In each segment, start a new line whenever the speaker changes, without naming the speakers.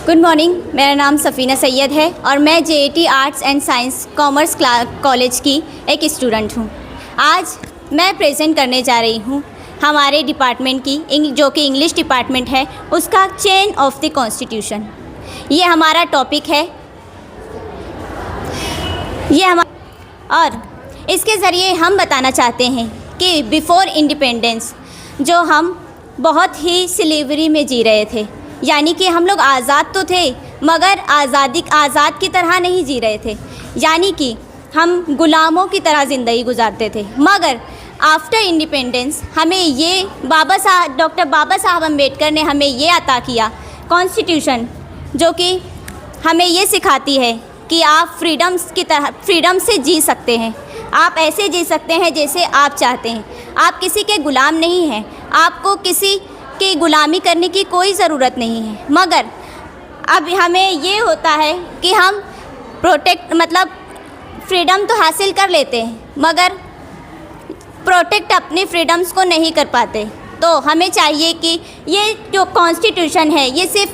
Good morning. मेरा नाम सफ़ीना सैयद है और मैं JAT arts and science commerce college की एक स्टूडेंट हूँ। आज मैं प्रेजेंट करने जा रही हूँ हमारे डिपार्टमेंट की जो कि इंग्लिश डिपार्टमेंट है उसका चेन ऑफ द कॉन्स्टिट्यूशन। ये हमारा टॉपिक है। और इसके ज़रिए हम बताना चाहते हैं कि बिफ़ोर इंडिपेंडेंस जो हम बहुत ही स्लेवरी में जी रहे थे, यानी कि हम लोग आज़ाद तो थे मगर आज़ाद की तरह नहीं जी रहे थे, यानी कि हम गुलामों की तरह ज़िंदगी गुजारते थे। मगर आफ्टर इंडिपेंडेंस हमें ये डॉक्टर बाबा साहब अम्बेडकर ने हमें ये अता किया कॉन्स्टिट्यूशन, जो कि हमें ये सिखाती है कि आप फ्रीडम से जी सकते हैं। आप ऐसे जी सकते हैं जैसे आप चाहते हैं। आप किसी के गुलाम नहीं हैं। आपको किसी की गुलामी करने की कोई ज़रूरत नहीं है। मगर अब हमें ये होता है कि हम फ्रीडम तो हासिल कर लेते हैं मगर प्रोटेक्ट अपने फ्रीडम्स को नहीं कर पाते। तो हमें चाहिए कि ये जो कॉन्स्टिट्यूशन है ये सिर्फ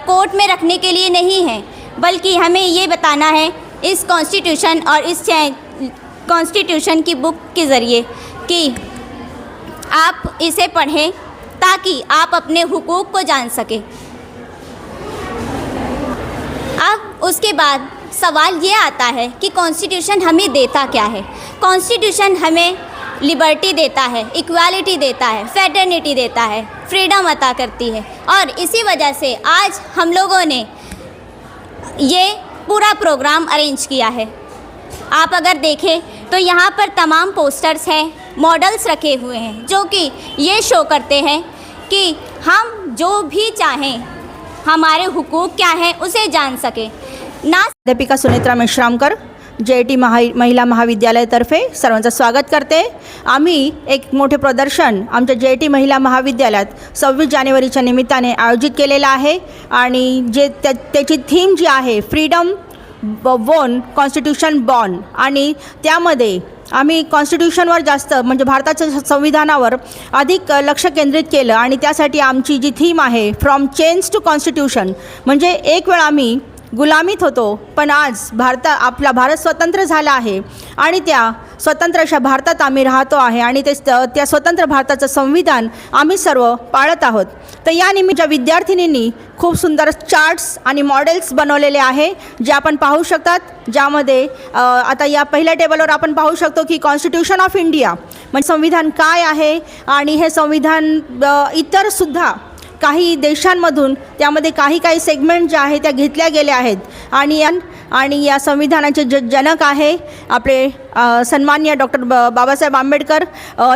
कोर्ट में रखने के लिए नहीं है, बल्कि हमें ये बताना है इस कॉन्स्टिट्यूशन और इस कॉन्स्टिट्यूशन की बुक के ज़रिए कि आप इसे पढ़ें ताकि आप अपने हुकूक को जान सकें। अब उसके बाद सवाल ये आता है कि कॉन्स्टिट्यूशन हमें देता क्या है। कॉन्स्टिट्यूशन हमें लिबर्टी देता है, इक्वालिटी देता है, फेटर्निटी देता है, फ्रीडम अता करती है। और इसी वजह से आज हम लोगों ने ये पूरा प्रोग्राम अरेंज किया है। आप अगर देखें तो यहाँ पर तमाम पोस्टर्स हैं, मॉडल्स रखे हुए हैं, जो कि ये शो करते हैं कि हम जो भी चाहें, हमारे हुकूक क्या हैं उसे जान सकें।
अध्यापिका सुनेत्रा मेश्रामकर, जेएटी महिला महाविद्यालयातर्फे सर्वांचं स्वागत करते। आम्ही एक मोठे प्रदर्शन आमच्या जेएटी महिला महाविद्यालयात 26 जानेवारीच्या निमित्ताने आयोजित केलेलं आहे आणि त्याची थीम जी आहे फ्रीडम वोन कॉन्स्टिट्यूशन बॉर्न, आणि त्यामध्ये आम्ही कॉन्स्टिट्यूशनवर जास्त म्हणजे भारताच्या संविधानावर अधिक लक्ष केंद्रित केलं आणि त्यासाठी आमची जी थीम आहे फ्रॉम चेन्स टू कॉन्स्टिट्यूशन, म्हणजे एक वेळ आम्ही गुलामीत होतो पण आज आपला भारत स्वतंत्र झाला आहे आणि त्या स्वतंत्र अशा भारतात आम्ही राहतो आहे आणि त्या स्वतंत्र भारताचं संविधान आम्ही सर्व पाळत आहोत। तर या निमित्त विद्यार्थिनींनी खूप सुंदर चार्ट्स आणि मॉडेल्स बनवलेले आहे जे आपण पाहू शकतात, ज्यामध्ये आता या पहिल्या टेबलवर आपण पाहू शकतो की कॉन्स्टिट्यूशन ऑफ इंडिया म्हणजे संविधान काय आहे आणि हे संविधान इतर सुद्धा काही देशांमधून त्यामध्ये काही सेगमेंट जे आहे त्या घेतल्या गेल्या आहेत आणि या संविधानाचे जनक आहे आपले सन्माननीय डॉक्टर बाबासाहेब आंबेडकर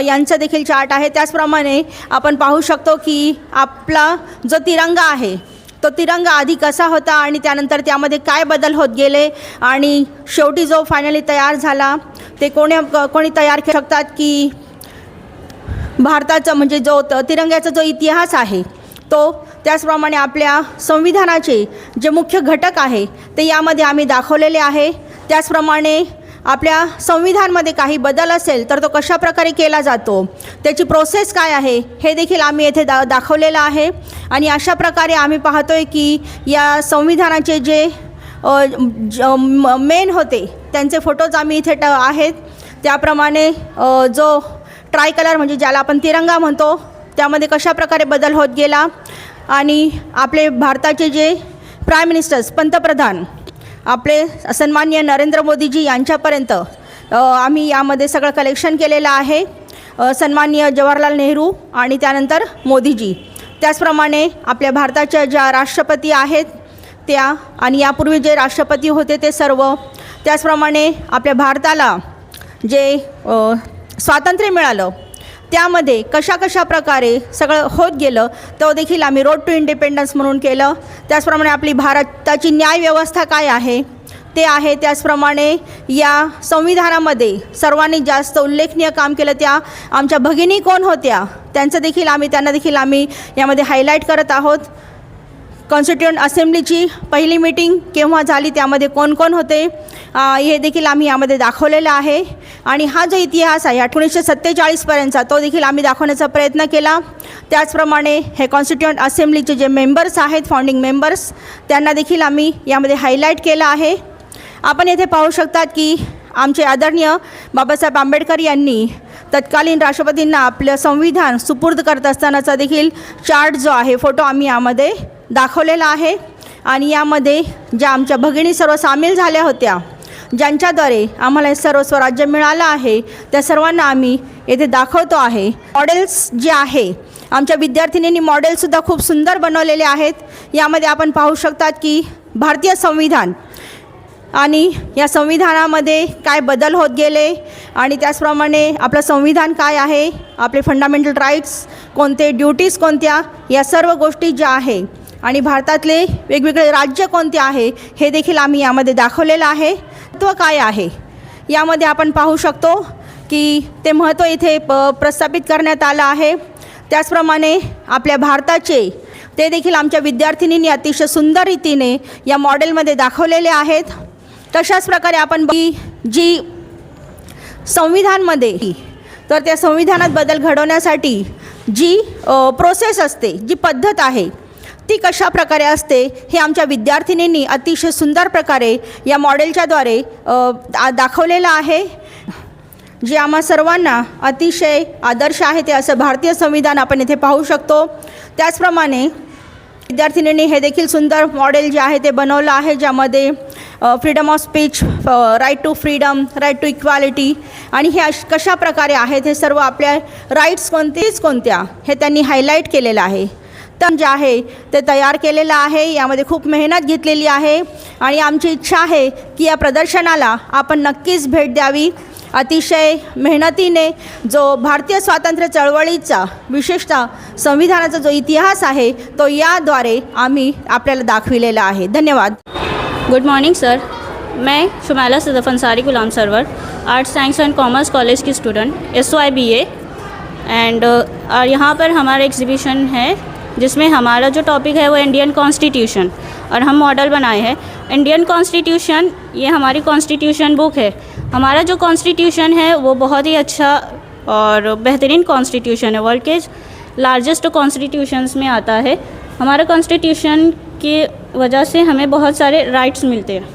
यांचा देखील चार्ट आहे। त्याचप्रमाणे आपण पाहू शकतो की आपला जो तिरंगा आहे तो तिरंगा आधी कसा होता आणि त्यानंतर त्यामध्ये काय बदल होत गेले आणि शेवटी जो फायनली तयार झाला ते कोणी तयार करू शकतात की भारताचा म्हणजे जो तिरंग्याचा जो इतिहास आहे तो, त्याचप्रमाणे आपल्या संविधानाचे जे मुख्य घटक आहे ते यामध्ये आम्ही दाखवलेले आहे। त्याचप्रमाणे आपल्या संविधानामध्ये काही बदल असेल तर तो कशा प्रकारे केला जातो, त्याची प्रोसेस काय आहे हे देखील आम्ही येथे दाखवलेलं आहे। आणि अशा प्रकारे आम्ही पाहतोय की या संविधानाचे जे मेन होते त्यांचे फोटोज आम्ही इथे आहेत। त्याप्रमाणे जो ट्राय कलर म्हणजे ज्याला आपण तिरंगा म्हणतो त्यामध्ये कशा प्रकारे बदल होत गेला आणि आपले भारताचे जे प्राईम मिनिस्टर्स पंतप्रधान आपले सन्माननीय नरेंद्र मोदीजी यांच्यापर्यंत आम्ही यामध्ये सगळं कलेक्शन केलेलं आहे। सन्माननीय जवाहरलाल नेहरू आणि त्यानंतर मोदीजी, त्याचप्रमाणे आपल्या भारताच्या ज्या राष्ट्रपती आहेत त्या आणि यापूर्वी जे राष्ट्रपती होते ते सर्व, त्याचप्रमाणे आपल्या भारताला जे स्वातंत्र्य मिळालं त्यामध्ये कशा प्रकारे सगळं होत गेलं तो देखील आम्ही रोड टू इंडिपेंडन्स म्हणून केलं। त्याचप्रमाणे आपली भारताची न्याय व्यवस्था काय आहे ते आहे। त्याचप्रमाणे या संविधानामध्ये सर्वांनी जास्त उल्लेखनीय काम केलं त्या आमच्या भगिनी कोण होत्या त्यांना देखील आम्ही यामध्ये हायलाईट करत आहोत। कॉन्स्टिट्युएंट असेंब्लीची पहिली मीटिंग केव्हा झाली, त्यामध्ये कोण कोण होते हे देखील आम्ही यामध्ये दाखवलेलं आहे. आणि हा जो इतिहास आहे 1947पर्यंतचा तो देखील आम्ही दाखवण्याचा प्रयत्न केला. त्याचप्रमाणे हे कॉन्स्टिट्युएंट असेंब्लीचे जे मेंबर्स आहेत, फाउंडिंग मेंबर्स, त्यांना देखील आम्ही यामध्ये हायलाईट केलं आहे. आपण येथे पाहू शकतात की आमचे आदरणीय बाबासाहेब आंबेडकर यांनी तत्कालीन राष्ट्रपतींना आपलं संविधान सुपूर्द करत असतानाचा देखील चार्ट जो आहे, फोटो आम्ही यामध्ये दाखवलेला आहे. आणि यामध्ये ज्या आमच्या भगिनी सर्व सामील झाल्या होत्या, ज्यांच्याद्वारे आम्हाला हे सर्व स्वराज्य मिळालं आहे, त्या सर्वांना आम्ही येथे दाखवतो आहे. मॉडेल्स जे आहे, आमच्या विद्यार्थिनींनी मॉडेलसुद्धा खूप सुंदर बनवलेले आहेत. यामध्ये आपण पाहू शकतात की भारतीय संविधान आणि या संविधानामध्ये काय बदल होत गेले आणि त्याचप्रमाणे आपलं संविधान काय आहे, आपले फंडामेंटल राईट्स कोणते, ड्युटीज कोणत्या, या सर्व गोष्टी ज्या आहे आणि भारतातले वेगवेगळे राज्य कोणते आहे हे देखील आम्ही यामध्ये दाखवलेलं आहे. महत्त्व काय आहे यामध्ये आपण पाहू शकतो की ते महत्त्व इथे प्रस्थापित करण्यात आलं आहे. त्याचप्रमाणे आपल्या भारताचे ते देखील आमच्या विद्यार्थिनींनी अतिशय सुंदर रीतीने या मॉडेलमध्ये दाखवलेले आहेत. तशाच प्रकारे आपण जी संविधानमध्ये, तर त्या संविधानात बदल घडवण्यासाठी जी प्रोसेस असते, जी पद्धत आहे, ती कशा प्रकारे असते हे आमच्या विद्यार्थिनींनी अतिशय सुंदर प्रकारे या मॉडेलच्याद्वारे दाखवलेलं आहे. जे आम्हा सर्वांना अतिशय आदर्श आहे ते असं भारतीय संविधान आपण इथे पाहू शकतो. त्याचप्रमाणे विद्यार्थिनींनी हे देखील सुंदर मॉडेल जे आहे ते बनवलं आहे, ज्यामध्ये freedom of speech, right to freedom, right to equality आणि हे कशा प्रकारे आहेत, हे सर्व आपल्या राईट्स कोणत्या हे त्यांनी हायलाईट केलेलं आहे. तर जे आहे ते तयार केलेलं आहे. यामध्ये खूप मेहनत घेतलेली आहे आणि आमची इच्छा आहे की या प्रदर्शनाला आपण नक्कीच भेट द्यावी. अतिशय मेहनतीने जो भारतीय स्वातंत्र्य चळवळीचा, विशेषतः संविधानाचा जो इतिहास आहे तो याद्वारे आम्ही आपल्याला दाखविलेला आहे. धन्यवाद.
गुड मॉर्निंग सर, मैं Shumaila Sadaf Ansari Ghulam Sarwar, arts science and commerce college की स्टूडेंट, SYBA, एंड यहाँ पर हमारा एग्जीबिशन है जिसमें हमारा जो टॉपिक है वो इंडियन कॉन्स्टिट्यूशन, और हम मॉडल बनाए हैं. इंडियन कॉन्स्टिट्यूशन, ये हमारी कॉन्स्टिट्यूशन बुक है. हमारा जो कॉन्स्टिट्यूशन है वो बहुत ही अच्छा और बेहतरीन कॉन्स्टिट्यूशन है, वर्ल्ड के लार्जेस्ट कॉन्स्टिट्यूशंस में आता है. हमारा कॉन्स्टिट्यूशन की वजह से हमें बहुत सारे राइट्स मिलते हैं.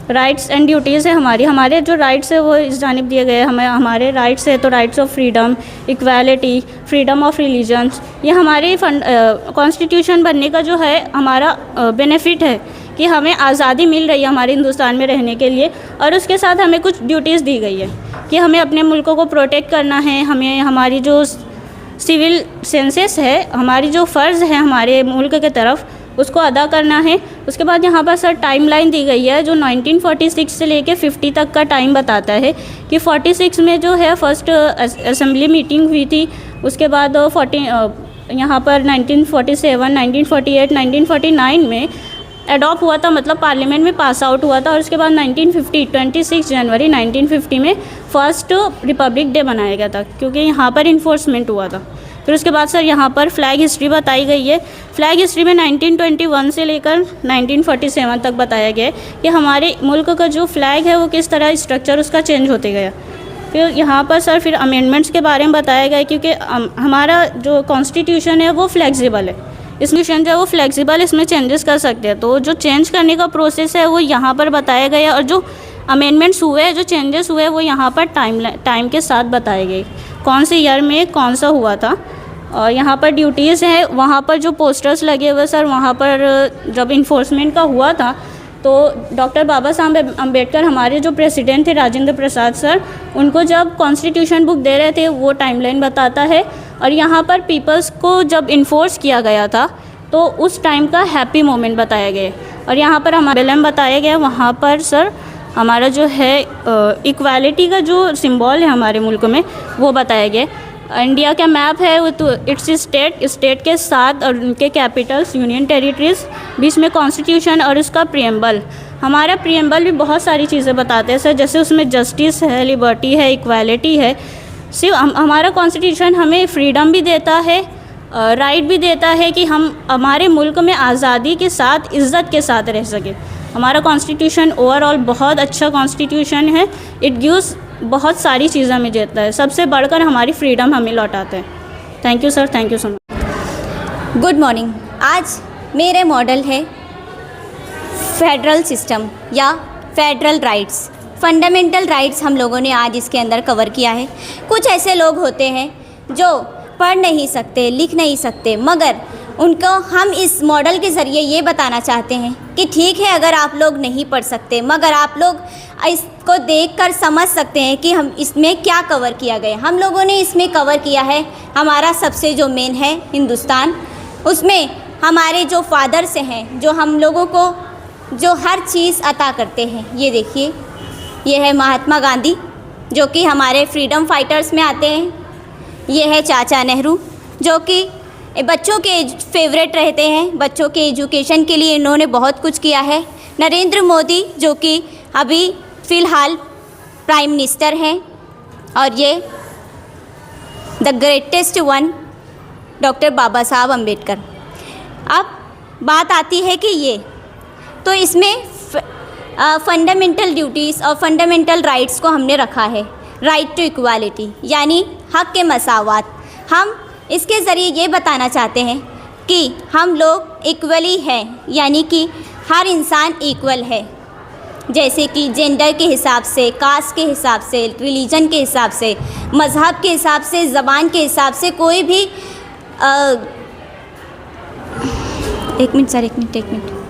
राइट्स एंड ड्यूटीज़ है हमारे जो राइट्स है वो इस जानिब दिए गए. हमारे राइट्स है तो rights of freedom, equality, freedom of religions, ये हमारे कॉन्स्टिट्यूशन बनने का जो है हमारा बेनिफिट है कि हमें आज़ादी मिल रही है हमारे हिंदुस्तान में रहने के लिए. और उसके साथ हमें कुछ ड्यूटीज़ दी गई है कि हमें अपने मुल्कों को प्रोटेक्ट करना है, हमें हमारी जो सिविल सेंसेस है, हमारी जो फ़र्ज़ है हमारे मुल्क के तरफ, उसको अदा करना है. उसके बाद यहाँ पर सर टाइमलाइन दी गई है जो 1946 से लेके 50 तक का टाइम बताता है कि 46 में जो है फर्स्ट असेंबली मीटिंग हुई थी. उसके बाद यहाँ पर 1947, 1948, 1949 में एडॉप्ट हुआ था, मतलब पार्लियामेंट में पास आउट हुआ था. और उसके बाद 1950, 26 जनवरी 1950 में फर्स्ट रिपब्लिक डे मनाया गया था, क्योंकि यहाँ पर इन्फोर्समेंट हुआ था. फिर उसके बाद सर यहाँ पर फ्लैग हिस्ट्री बताई गई है. फ्लैग हिस्ट्री में 1921 से लेकर 1947 तक बताया गया है कि हमारे मुल्क का जो फ्लैग है वो किस तरह स्ट्रक्चर उसका चेंज होते गया. फिर यहाँ पर सर फिर अमेंडमेंट्स के बारे में बताया गया है, क्योंकि हमारा जो कॉन्स्टिट्यूशन है वो फ्लेक्सिबल है. इसमें जो है वो फ्लेक्सिबल, इसमें चेंजेस कर सकते हैं. तो जो चेंज करने का प्रोसेस है वो यहाँ पर बताया गया है, और जो अमेंडमेंट्स हुए, जो चेंजेस हुए वो यहाँ पर टाइम के साथ बताए गए, कौन से ईयर में कौन सा हुआ था. और यहाँ पर ड्यूटीज़ हैं, वहाँ पर जो पोस्टर्स लगे हुए सर, वहाँ पर जब इन्फोर्समेंट का हुआ था तो डॉक्टर बाबा साहब अम्बेडकर, हमारे जो प्रेसिडेंट थे राजेंद्र प्रसाद सर, उनको जब कॉन्स्टिट्यूशन बुक दे रहे थे वो टाइमलाइन बताता है. और यहाँ पर पीपल्स को जब इन्फोर्स किया गया था तो उस टाइम का हैप्पी मोमेंट बताया गया. और यहाँ पर हमारा बिलम बताया गया, वहाँ पर सर हमारा जो है इक्वालिटी का जो सिंबल है हमारे मुल्क में वो बताया गया. इंडिया का मैप है वो तो इट्स स्टेट के साथ और उनके कैपिटल्स, यूनियन टेरिटरीज, बीच में कॉन्स्टिट्यूशन और उसका प्रियम्बल. हमारा प्रियम्बल भी बहुत सारी चीज़ें बताते हैं सर, जैसे उसमें जस्टिस है, लिबर्टी है, इक्वालिटी है. सिर्फ हमारा कॉन्स्टिट्यूशन हमें फ्रीडम भी देता है राइट भी देता है कि हम हमारे मुल्क में आज़ादी के साथ इज़्ज़त के साथ रह सकें। हमारा कॉन्स्टिट्यूशन ओवरऑल बहुत अच्छा कॉन्स्टिट्यूशन है। इट गिव्स बहुत सारी चीज़ें हमें देता है, सबसे बढ़कर हमारी फ्रीडम हमें लौटाते हैं। Thank you sir, thank you so much.
Good morning. आज मेरे मॉडल है फेडरल सिस्टम या फेडरल राइट्स। फंडामेंटल राइट्स हम लोगों ने आज इसके अंदर कवर किया है। कुछ ऐसे लोग होते हैं जो पढ़ नहीं सकते, लिख नहीं सकते, मगर उनको हम इस मॉडल के ज़रिए ये बताना चाहते हैं कि ठीक है, अगर आप लोग नहीं पढ़ सकते मगर आप लोग इसको देखकर समझ सकते हैं कि हम इसमें क्या कवर किया गया। हम लोगों ने इसमें कवर किया है हमारा सबसे जो मेन है हिंदुस्तान, उसमें हमारे जो फादर्स हैं, जो हम लोगों को जो हर चीज़ अता करते हैं। ये देखिए, ये है महात्मा गांधी जो कि हमारे फ्रीडम फाइटर्स में आते हैं। ये है चाचा नेहरू जो कि बच्चों के फेवरेट रहते हैं, बच्चों के एजुकेशन के लिए इन्होंने बहुत कुछ किया है। नरेंद्र मोदी जो कि अभी फ़िलहाल प्राइम मिनिस्टर हैं। और ये द ग्रेटेस्ट वन डॉक्टर बाबा साहब अम्बेडकर। अब बात आती है कि ये तो इसमें फंडामेंटल ड्यूटीज़ और फंडामेंटल राइट्स को हमने रखा है। राइट टू इक्वालिटी यानी हक़ के मसावत। हम इसके ज़रिए ये बताना चाहते हैं कि हम लोग इक्वली हैं, यानी कि हर इंसान इक्वल है, जैसे कि जेंडर के हिसाब से, कास्ट के हिसाब से, रिलीजन के हिसाब से, मज़हब के हिसाब से, ज़बान के हिसाब से कोई भी एक मिनट।